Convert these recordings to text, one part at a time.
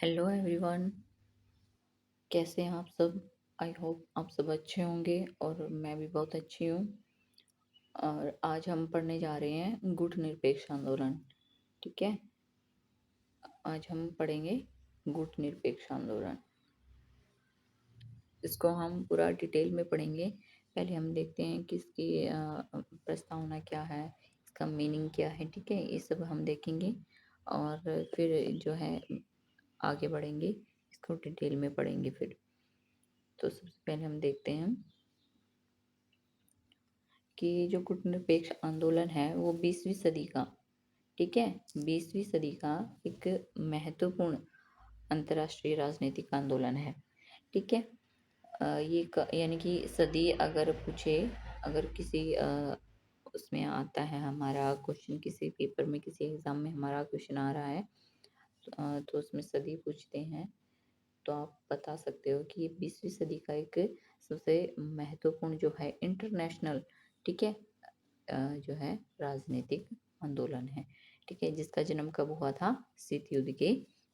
Hello everyone. कैसे हैं आप सब? आई होप आप सब अच्छे होंगे और मैं भी बहुत अच्छी हूँ। और आज हम पढ़ने जा रहे हैं गुट निरपेक्ष आंदोलन। ठीक है, आज हम पढ़ेंगे गुट निरपेक्ष आंदोलन। इसको हम पूरा डिटेल में पढ़ेंगे। पहले हम देखते हैं कि इसकी प्रस्तावना क्या है, इसका मीनिंग क्या है। ठीक है, ये सब हम देखेंगे और फिर जो है आगे बढ़ेंगे, इसको डिटेल में पढ़ेंगे फिर। तो सबसे पहले हम देखते हैं कि जो गुटनिरपेक्ष आंदोलन है वो 20वीं सदी का, ठीक है, 20वीं सदी का एक महत्वपूर्ण अंतर्राष्ट्रीय राजनीतिक आंदोलन है। ठीक है, यानी कि सदी अगर पूछे, अगर किसी उसमें आता है हमारा क्वेश्चन, किसी पेपर में, किसी एग्जाम में हमारा क्वेश्चन आ रहा है तो उसमें सदी पूछते हैं, तो आप बता सकते हो कि 20वीं सदी का एक सबसे महत्वपूर्ण जो है इंटरनेशनल, ठीक है, जो है राजनीतिक आंदोलन है। ठीक है, जिसका जन्म कब हुआ था? शीत युद्ध के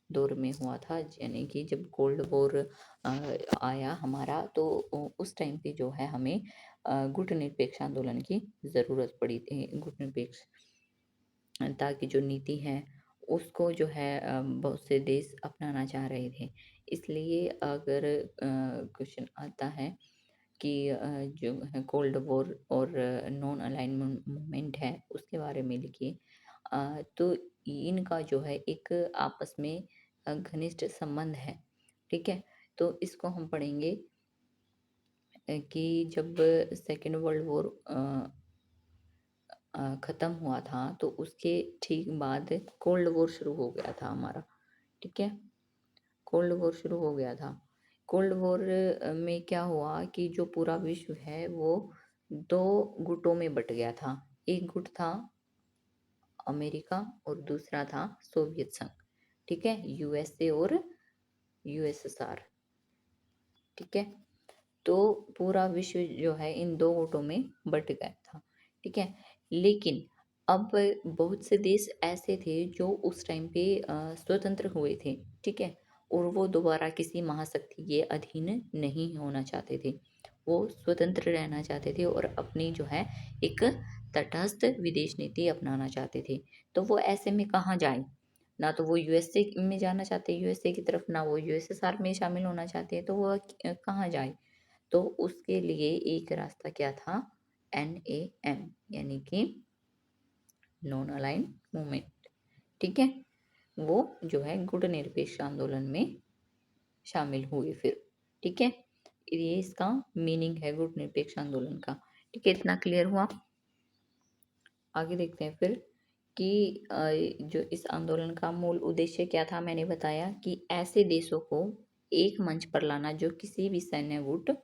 दौर में हुआ था, यानी कि जब कोल्ड वॉर आया हमारा, तो उस टाइम पे जो है हमें गुटनिरपेक्ष आंदोलन की ज़रूरत पड़ी थी। गुटनिरपेक्षता की जो नीति है उसको जो है बहुत से देश अपनाना चाह रहे थे। इसलिए अगर क्वेश्चन आता है कि जो है कोल्ड वॉर और नॉन अलाइनमेंट मूवमेंट है उसके बारे में लिखिए, तो इनका जो है एक आपस में घनिष्ठ संबंध है। ठीक है, तो इसको हम पढ़ेंगे कि जब सेकेंड वर्ल्ड वॉर ख़त्म हुआ था तो उसके ठीक बाद कोल्ड वॉर शुरू हो गया था हमारा। ठीक है, कोल्ड वॉर शुरू हो गया था। कोल्ड वॉर में क्या हुआ कि जो पूरा विश्व है वो दो गुटों में बट गया था। एक गुट था अमेरिका और दूसरा था सोवियत संघ। ठीक है, यूएसए और यूएसएसआर। ठीक है, तो पूरा विश्व जो है इन दो गुटों में बट गया था। ठीक है, लेकिन अब बहुत से देश ऐसे थे जो उस टाइम पे स्वतंत्र हुए थे। ठीक है, और वो दोबारा किसी महाशक्ति के अधीन नहीं होना चाहते थे, वो स्वतंत्र रहना चाहते थे और अपनी जो है एक तटस्थ विदेश नीति अपनाना चाहते थे। तो वो ऐसे में कहाँ जाए? ना तो वो यूएसए में जाना चाहते, यूएसए की तरफ, ना वो यूएसएसआर में शामिल होना चाहते हैं, तो वो कहाँ जाए? तो उसके लिए एक रास्ता क्या था? NAM, यानी कि नॉन अलाइन मूवमेंट। ठीक है, वो जो है गुटनिरपेक्ष आंदोलन में शामिल हुए फिर। ठीक है, ये इसका मीनिंग है गुटनिरपेक्ष आंदोलन का। ठीक है, इतना क्लियर हुआ? आगे देखते हैं फिर कि जो इस आंदोलन का मूल उद्देश्य क्या था। मैंने बताया कि ऐसे देशों को एक मंच पर लाना जो किसी भी सैन्य गुट,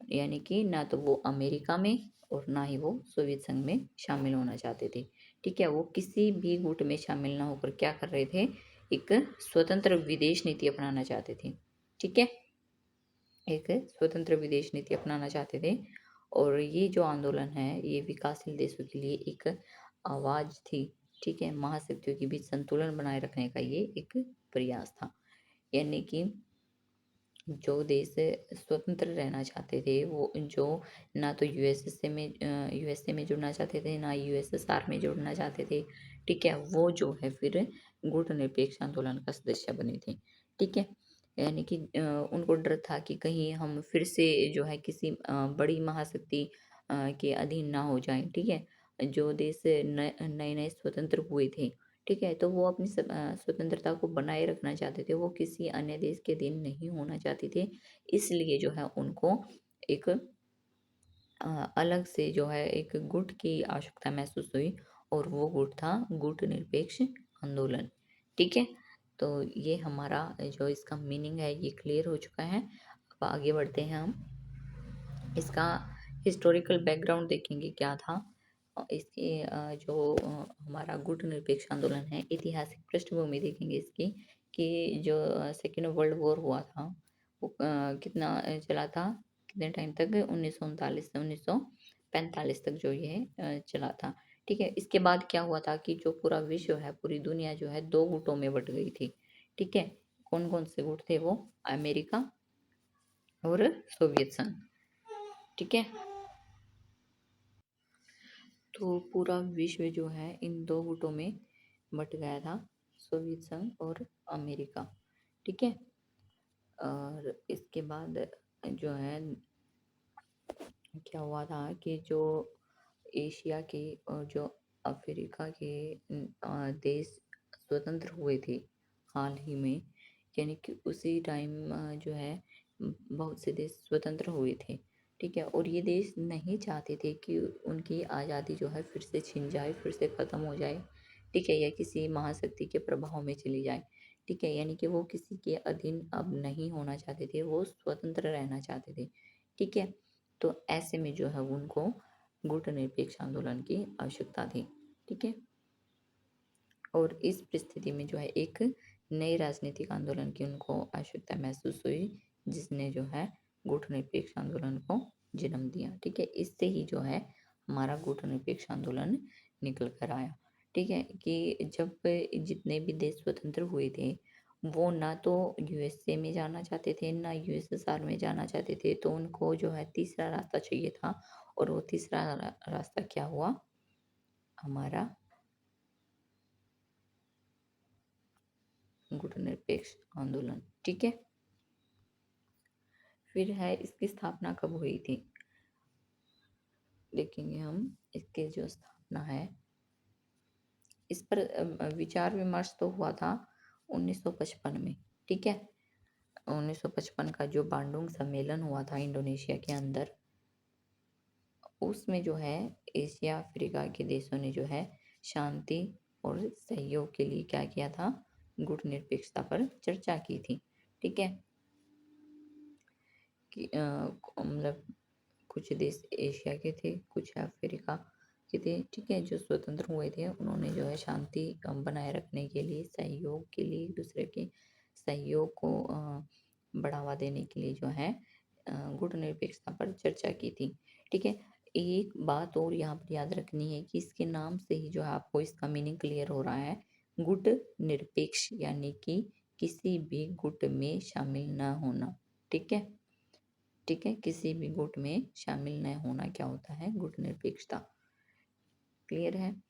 यानी कि ना तो वो अमेरिका में और ना ही वो सोवियत संघ में शामिल होना चाहते थे। ठीक है, वो किसी भी गुट में शामिल ना होकर क्या कर रहे थे? एक स्वतंत्र विदेश नीति अपनाना चाहते थे। ठीक है, एक स्वतंत्र विदेश नीति अपनाना चाहते थे। और ये जो आंदोलन है ये विकासशील देशों के लिए एक आवाज थी। ठीक है, महाशक्तियों के बीच संतुलन बनाए रखने का ये एक प्रयास था। यानी कि जो देश स्वतंत्र रहना चाहते थे, वो जो ना तो यूएसए में जुड़ना चाहते थे, ना यूएसएसआर में जुड़ना चाहते थे। ठीक है, वो जो है फिर गुटनिरपेक्ष आंदोलन का सदस्य बने थे। ठीक है, यानी कि उनको डर था कि कहीं हम फिर से जो है किसी बड़ी महाशक्ति के अधीन ना हो जाएं। ठीक है, जो देश नए नए स्वतंत्र हुए थे, ठीक है, तो वो अपनी स्वतंत्रता को बनाए रखना चाहते थे, वो किसी अन्य देश के अधीन नहीं होना चाहते थे। इसलिए जो है उनको एक अलग से जो है एक गुट की आवश्यकता महसूस हुई और वो गुट था गुट निरपेक्ष आंदोलन। ठीक है, तो ये हमारा जो इसका मीनिंग है ये क्लियर हो चुका है। अब आगे बढ़ते हैं हम, इसका हिस्टोरिकल बैकग्राउंड देखेंगे क्या था। इसके जो हमारा गुटनिरपेक्ष आंदोलन है, ऐतिहासिक पृष्ठभूमि देखेंगे इसकी कि जो सेकेंड वर्ल्ड वॉर हुआ था वो कितना चला था, कितने टाइम तक? 1939 से 1945 तक जो ये चला था। ठीक है, इसके बाद क्या हुआ था कि जो पूरा विश्व है, पूरी दुनिया जो है दो गुटों में बट गई थी। ठीक है, कौन कौन से गुट थे वो? अमेरिका और सोवियत संघ। ठीक है, तो पूरा विश्व जो है इन दो गुटों में बट गया था, सोवियत संघ और अमेरिका। ठीक है, और इसके बाद जो है क्या हुआ था कि जो एशिया के और जो अफ्रीका के देश स्वतंत्र हुए थे हाल ही में, यानी कि उसी टाइम जो है बहुत से देश स्वतंत्र हुए थे। ठीक है, और ये देश नहीं चाहते थे कि उनकी आज़ादी जो है फिर से छिन जाए, फिर से ख़त्म हो जाए। ठीक है, या किसी महाशक्ति के प्रभाव में चली जाए। ठीक है, यानी कि वो किसी के अधीन अब नहीं होना चाहते थे, वो स्वतंत्र रहना चाहते थे। ठीक है, तो ऐसे में जो है उनको गुटनिरपेक्ष आंदोलन की आवश्यकता थी। ठीक है, और इस परिस्थिति में जो है एक नए राजनीतिक आंदोलन की उनको आवश्यकता महसूस हुई, जिसने जो है गुटनिरपेक्ष आंदोलन को जन्म दिया। ठीक है, इससे ही जो है हमारा गुटनिरपेक्ष आंदोलन निकल कर आया। ठीक है, कि जब जितने भी देश स्वतंत्र हुए थे वो ना तो यूएसए में जाना चाहते थे, ना यूएसएसआर में जाना चाहते थे, तो उनको जो है तीसरा रास्ता चाहिए था, और वो तीसरा रास्ता क्या हुआ? हमारा गुटनिरपेक्ष आंदोलन। ठीक है, फिर है इसकी स्थापना कब हुई थी, देखेंगे हम। इसके जो स्थापना है इस पर विचार विमर्श तो हुआ था 1955 में। ठीक है, 1955 का जो बांडुंग सम्मेलन हुआ था इंडोनेशिया के अंदर, उसमें जो है एशिया अफ्रीका के देशों ने जो है शांति और सहयोग के लिए क्या किया था? गुटनिरपेक्षता पर चर्चा की थी। ठीक है, कि मतलब कुछ देश एशिया के थे, कुछ अफ्रीका के थे। ठीक है, जो स्वतंत्र हुए थे उन्होंने जो है शांति बनाए रखने के लिए, सहयोग के लिए, एक दूसरे के सहयोग को बढ़ावा देने के लिए जो है गुटनिरपेक्षता पर चर्चा की थी। ठीक है, एक बात और यहाँ पर याद रखनी है कि इसके नाम से ही जो है आपको इसका मीनिंग क्लियर हो रहा है। गुट निरपेक्ष यानी कि किसी भी गुट में शामिल ना होना। ठीक है, ठीक है, किसी भी गुट में शामिल न होना क्या होता है? गुट निरपेक्षता। क्लियर है?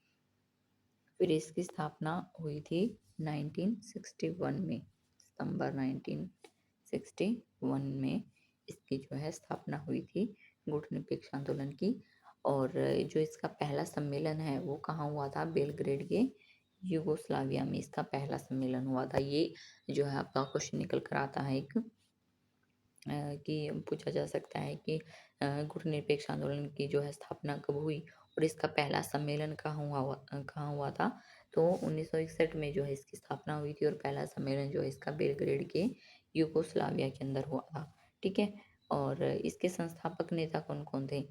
फिर इसकी स्थापना हुई थी 1961 में, सितंबर 1961 में इसकी जो है स्थापना हुई थी गुट निरपेक्ष आंदोलन की। और जो इसका पहला सम्मेलन है वो कहाँ हुआ था? बेलग्रेड के यूगोस्लाविया में इसका पहला सम्मेलन हुआ था। ये जो है आपका क्वेश्चन निकल कर आता है एक, कि पूछा जा सकता है कि गुटनिरपेक्ष आंदोलन की जो है स्थापना कब हुई और इसका पहला सम्मेलन कहाँ हुआ था? तो 1961 में जो है इसकी स्थापना हुई थी, और पहला सम्मेलन जो है इसका बेलग्रेड के यूगोस्लाविया के अंदर हुआ था। ठीक है, और इसके संस्थापक नेता कौन कौन थे?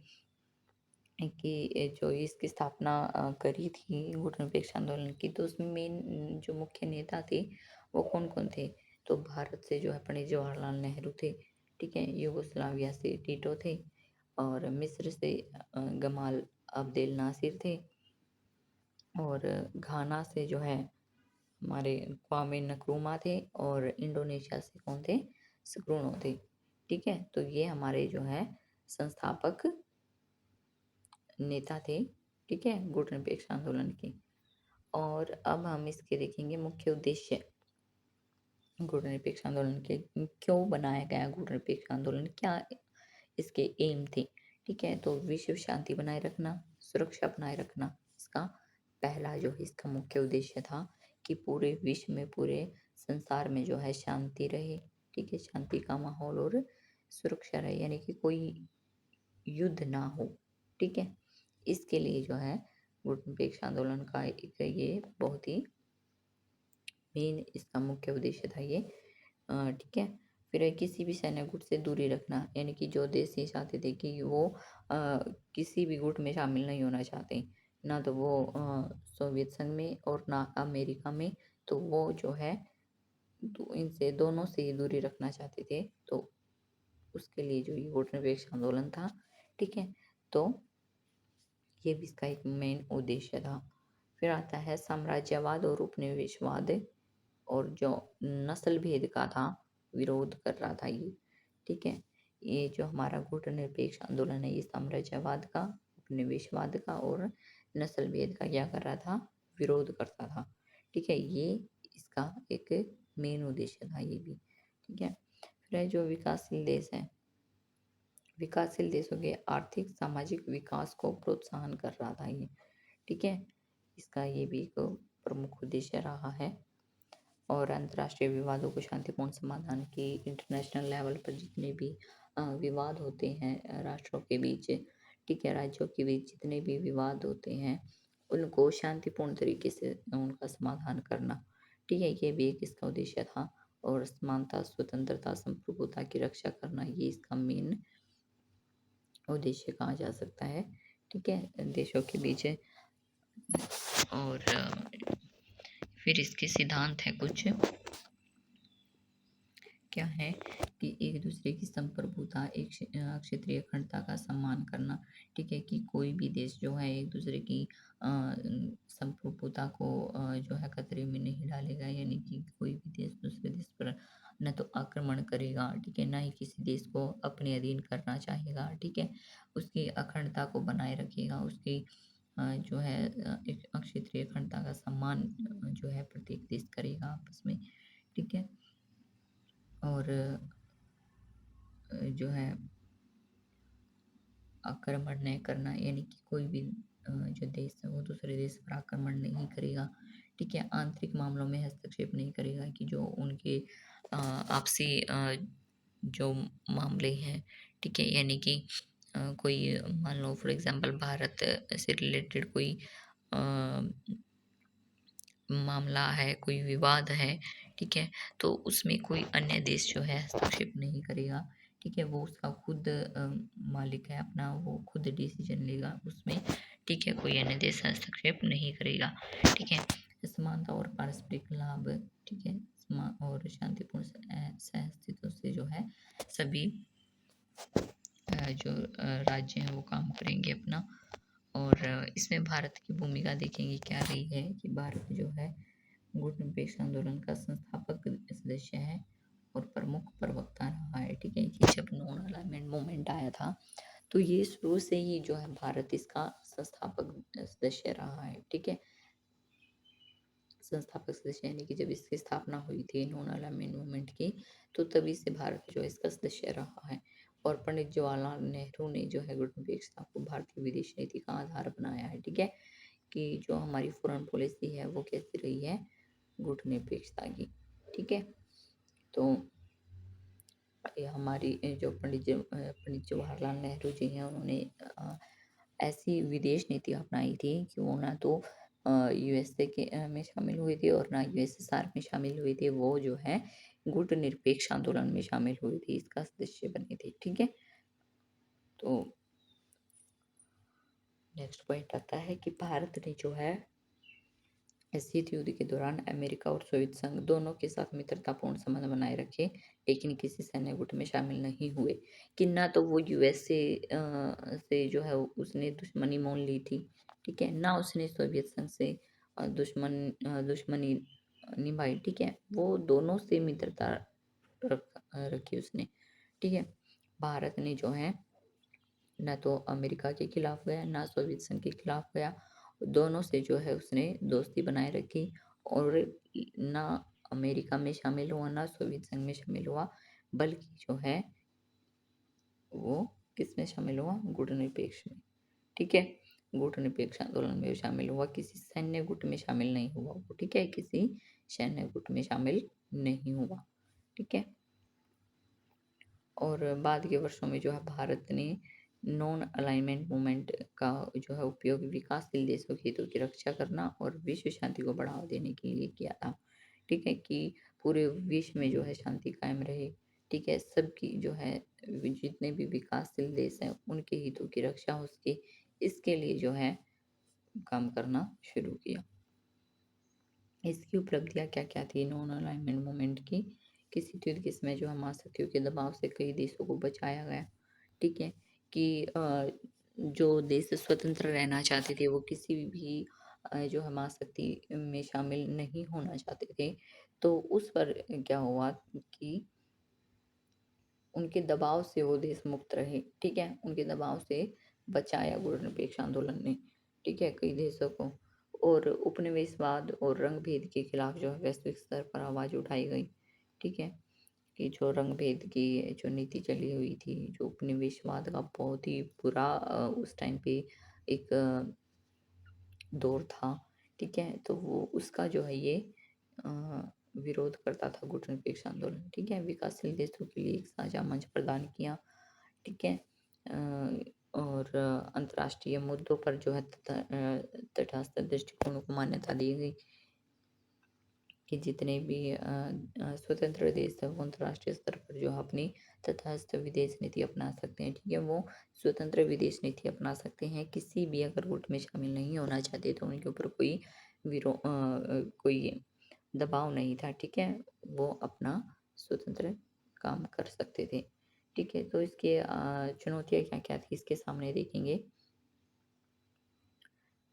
कि जो इसकी स्थापना करी थी गुटनिरपेक्ष आंदोलन की, तो उसमें मेन जो मुख्य नेता थे वो कौन कौन थे? तो भारत से जो है पंडित जवाहरलाल नेहरू थे। ठीक है, युगोस्लाविया से टीटो थे, और मिस्र से गमाल अब्देल नासिर थे, और घाना से जो है हमारे क्वामे नक्रूमा थे, और इंडोनेशिया से कौन थे? सुकर्णो थे। ठीक है, तो ये हमारे जो है संस्थापक नेता थे। ठीक है, गुटनिरपेक्ष आंदोलन के। और अब हम इसके देखेंगे मुख्य उद्देश्य गुटनिरपेक्ष आंदोलन के। क्यों बनाया गया गुटनिरपेक्ष आंदोलन, क्या इसके एम थे? ठीक है, तो विश्व शांति बनाए रखना, सुरक्षा बनाए रखना इसका पहला जो है इसका मुख्य उद्देश्य था, कि पूरे विश्व में, पूरे संसार में जो है शांति रहे। ठीक है, शांति का माहौल और सुरक्षा रहे, यानी कि कोई युद्ध ना हो। ठीक है, इसके लिए जो है गुटनिरपेक्ष आंदोलन का एक ये बहुत ही मेन इसका मुख्य उद्देश्य था ये। ठीक है, फिर किसी भी सैन्य गुट से दूरी रखना, यानी कि जो देश ये चाहते थे कि वो किसी भी गुट में शामिल नहीं होना चाहते, ना तो वो सोवियत संघ में और ना अमेरिका में, तो वो जो है इनसे दोनों से ही दूरी रखना चाहते थे। तो उसके लिए जो ये गुटनिरपेक्ष आंदोलन था। ठीक है, तो ये भी इसका एक मेन उद्देश्य था। फिर आता है साम्राज्यवाद और उपनिवेशवाद। और जो नस्ल भेद का था, विरोध कर रहा था ये, ठीक है। ये जो हमारा गुटनिरपेक्ष आंदोलन है, ये साम्राज्यवाद का, उपनिवेशवाद का और नस्ल भेद का क्या कर रहा था, विरोध करता था, ठीक है। ये इसका एक मेन उद्देश्य था ये भी, ठीक है। फिर है जो विकासशील देश है, विकासशील देशों के आर्थिक सामाजिक विकास को प्रोत्साहन कर रहा था ये, ठीक है। इसका ये भी एक प्रमुख उद्देश्य रहा है। और अंतर्राष्ट्रीय विवादों को शांतिपूर्ण समाधान की, इंटरनेशनल लेवल पर जितने भी विवाद होते हैं राष्ट्रों के बीच, ठीक है, राज्यों के बीच जितने भी विवाद होते हैं उनको शांतिपूर्ण तरीके से उनका समाधान करना, ठीक है, ये भी एक इसका उद्देश्य था। और समानता, स्वतंत्रता, संप्रभुता की रक्षा करना, ये इसका मेन उद्देश्य कहा जा सकता है, ठीक है, देशों के बीच। और फिर इसके सिद्धांत है कुछ, क्या है कि एक दूसरे की संप्रभुता, एक क्षेत्रीय अखंडता का सम्मान करना, ठीक है, कि कोई भी देश जो है एक दूसरे की संप्रभुता को जो है खतरे में नहीं डालेगा, यानी कि कोई भी देश दूसरे देश पर न तो आक्रमण करेगा, ठीक है, ना ही किसी देश को अपने अधीन करना चाहेगा, ठीक है, उसकी अखंडता को बनाए रखेगा, उसकी जो है एक क्षेत्रीय अखंडता का सम्मान जो है प्रत्येक देश करेगा आपस में, ठीक है। और जो है आक्रमण नहीं करना, यानी कि कोई भी जो देश है वो दूसरे देश पर आक्रमण नहीं करेगा, ठीक है। आंतरिक मामलों में हस्तक्षेप नहीं करेगा, कि जो उनके आपसी जो मामले हैं, ठीक है, यानी कि कोई मान लो फॉर एग्जांपल भारत से रिलेटेड कोई अ, मामला है, कोई विवाद है, ठीक है, तो उसमें कोई अन्य देश जो है हस्तक्षेप नहीं करेगा, ठीक है, वो उसका खुद मालिक है अपना, वो खुद डिसीजन लेगा उसमें, ठीक है, कोई अन्य देश हस्तक्षेप नहीं करेगा, ठीक है। समानता और पारस्परिक लाभ, ठीक है, और शांतिपूर्ण सहअस्तित्व से जो है सभी जो राज्य हैं वो काम करेंगे अपना। और इसमें भारत की भूमिका देखेंगे क्या रही है, कि भारत जो है गुटनिरपेक्ष आंदोलन का संस्थापक सदस्य है और प्रमुख प्रवक्ता रहा है, ठीक है, कि जब नॉन अलाइनमेंट मूवमेंट आया था तो ये शुरू से ही जो है भारत इसका संस्थापक सदस्य रहा है, ठीक है। संस्थापक सदस्य यानी कि जब इसकी स्थापना हुई थी नॉन अलाइनमेंट मूवमेंट की, तो तभी से भारत जो है इसका सदस्य रहा है। और पंडित जवाहरलाल नेहरू ने जो है गुटनिरपेक्षता को भारतीय विदेश नीति का आधार बनाया है, ठीक है, कि जो हमारी फॉरेन पॉलिसी है वो कैसी रही है, गुटनिरपेक्षता की, ठीक है। तो ये हमारी जो पंडित जवाहरलाल नेहरू जी हैं, उन्होंने ऐसी विदेश नीति अपनाई थी कि वो ना तो यूएसए के में शामिल हुए थे और ना यूएसएसआर में शामिल हुए थे, वो जो है गुटनिरपेक्ष आंदोलन में शामिल हुए थे, इसका सदस्य बने थे, ठीक है। तो नेक्स्ट पॉइंट आता है कि भारत ने जो है शीत युद्ध के दौरान अमेरिका और सोवियत संघ दोनों के साथ मित्रतापूर्ण संबंध बनाए रखे, लेकिन किसी सैन्य गुट में शामिल नहीं हुए, कि ना तो वो यूएसए से जो है उसने दुश्मनी मोल ली थी, ठीक है, ना उसने सोवियत संघ से दुश्मनी निभाई, ठीक है, वो दोनों से मित्रता रखी उसने, ठीक है। भारत ने जो है ना तो अमेरिका के खिलाफ गया, ना सोवियत संघ के खिलाफ गया, दोनों से जो है उसने दोस्ती बनाए रखी, और ना अमेरिका में शामिल हुआ ना सोवियत संघ में शामिल हुआ, बल्कि जो है वो किस में शामिल हुआ, गुटनिरपेक्ष में, ठीक है, गुटनिरपेक्ष आंदोलन में शामिल हुआ, किसी सैन्य गुट में शामिल नहीं हुआ वो, ठीक है, किसी सैन्य गुट में शामिल नहीं हुआ, ठीक है। और बाद के वर्षों में जो है भारत ने नॉन अलाइनमेंट मूवमेंट का जो है उपयोग विकासशील देशों के हितों की रक्षा करना और विश्व शांति को बढ़ावा देने के लिए किया था, ठीक है, कि पूरे विश्व में जो है शांति कायम रहे, ठीक है, सबकी जो है जितने भी विकासशील देश हैं उनके हितों की रक्षा हो सके, इसके लिए जो है काम करना शुरू किया। इसकी उपलब्धियाँ क्या-क्या थी नॉन अलाइनमेंट मूवमेंट की, कि शीत युद्ध के समय जो है महाशक्तियों के दबाव से कई देशों को बचाया गया, ठीक है, कि जो देश स्वतंत्र रहना चाहते थे वो किसी भी जो है महाशक्ति में शामिल नहीं होना चाहते थे, तो उस पर क्या हुआ कि उनके दबाव से वो देश मुक्त रहे, ठीक है? उनके दबाव से बचाया गुणनिरपेक्ष आंदोलन ने, ठीक है? कई देशों को। और उपनिवेशवाद और रंग-भेद के खिलाफ जो है वैश्विक स्तर पर आवाज़ उठाई गई, ठीक है? कि जो रंग-भेद की जो नीति चली हुई थी, जो उपनिवेशवाद का बहुत ही बुरा उस टाइम पे एक दौर था, ठीक है? तो वो उसका जो है ये अ, विरोध करता था गुटनिरपेक्ष आंदोलन, ठीक है? विकासशील देशों के लिए एक साझा मंच प्रदान किया, ठीक है? और अंतर्राष्ट्रीय मुद्दों पर जो है तटस्थ दृष्टिकोण को मान्यता दी गई कि जितने भी स्वतंत्र देश हैं वो अंतर्राष्ट्रीय स्तर पर जो है अपनी तटस्थ विदेश नीति अपना सकते हैं, ठीक है? वो स्वतंत्र विदेश नीति अपना सकते हैं, किसी भी अगर गुट में शामिल नहीं होना चाहते तो उनके ऊपर कोई दबाव नहीं था, ठीक है? वो अपना स्वतंत्र काम कर सकते थे, ठीक है? तो इसके चुनौतियाँ क्या-क्या थी इसके सामने देखेंगे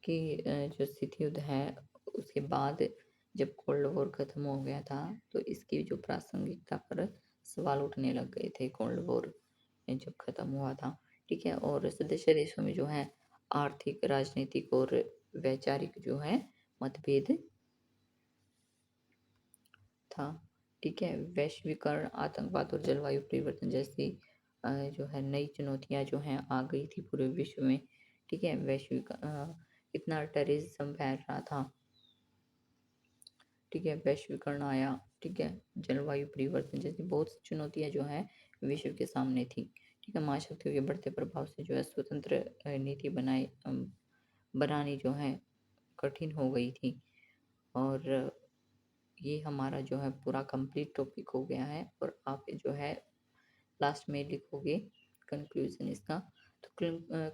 कि जो स्थिति युद्ध है उसके बाद जब कोल्ड वॉर खत्म हो गया था तो इसकी जो प्रासंगिकता पर सवाल उठने लग गए थे कोल्ड वॉर जब खत्म हुआ था, ठीक है? और सदस्य देशों में जो है आर्थिक, राजनीतिक और वैचारिक जो है मतभेद था, ठीक है? वैश्वीकरण, आतंकवाद और जलवायु परिवर्तन जैसी जो है नई चुनौतियाँ जो हैं आ गई थी पूरे विश्व में, ठीक है? इतना टेररिज्म फैल रहा था, ठीक है? वैश्वीकरण आया, ठीक है? जलवायु परिवर्तन जैसी बहुत सी चुनौतियाँ जो हैं विश्व के सामने थी, ठीक है? महाशक्तियों के बढ़ते प्रभाव से जो है स्वतंत्र नीति बनानी जो है कठिन हो गई थी। और ये हमारा जो है पूरा कंप्लीट टॉपिक हो गया है और आप जो है लास्ट में लिखोगे कंक्लूजन इसका। तो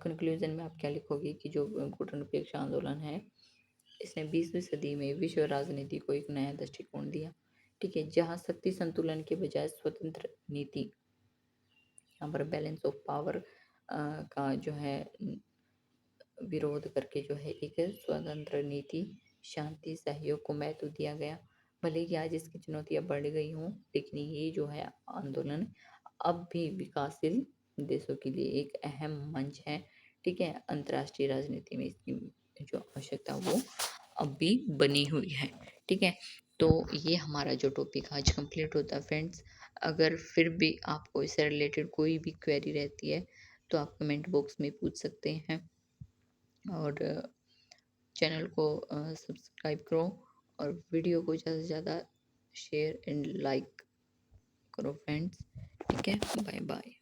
कंक्लूजन में आप क्या लिखोगे कि जो गुटनिरपेक्ष आंदोलन है इसने 20वीं सदी में विश्व राजनीति को एक नया दृष्टिकोण दिया, ठीक है? जहाँ शक्ति संतुलन के बजाय स्वतंत्र नीति, यहाँ पर बैलेंस ऑफ पावर का जो है विरोध करके जो है एक स्वतंत्र नीति, शांति, सहयोग को महत्व दिया गया। भले ही आज इसकी चुनौतियाँ बढ़ गई हों, लेकिन ये जो है आंदोलन अब भी विकासशील देशों के लिए एक अहम मंच है, ठीक है? अंतर्राष्ट्रीय राजनीति में इसकी जो आवश्यकता वो अब भी बनी हुई है, ठीक है? तो ये हमारा जो टॉपिक आज कंप्लीट होता है फ्रेंड्स। अगर फिर भी आपको इससे रिलेटेड कोई भी क्वेरी रहती है, तो आप कमेंट बॉक्स में पूछ सकते हैं। और चैनल को सब्सक्राइब करो और वीडियो को ज़्यादा से ज़्यादा शेयर एंड लाइक करो फ्रेंड्स, ठीक है? Bye bye.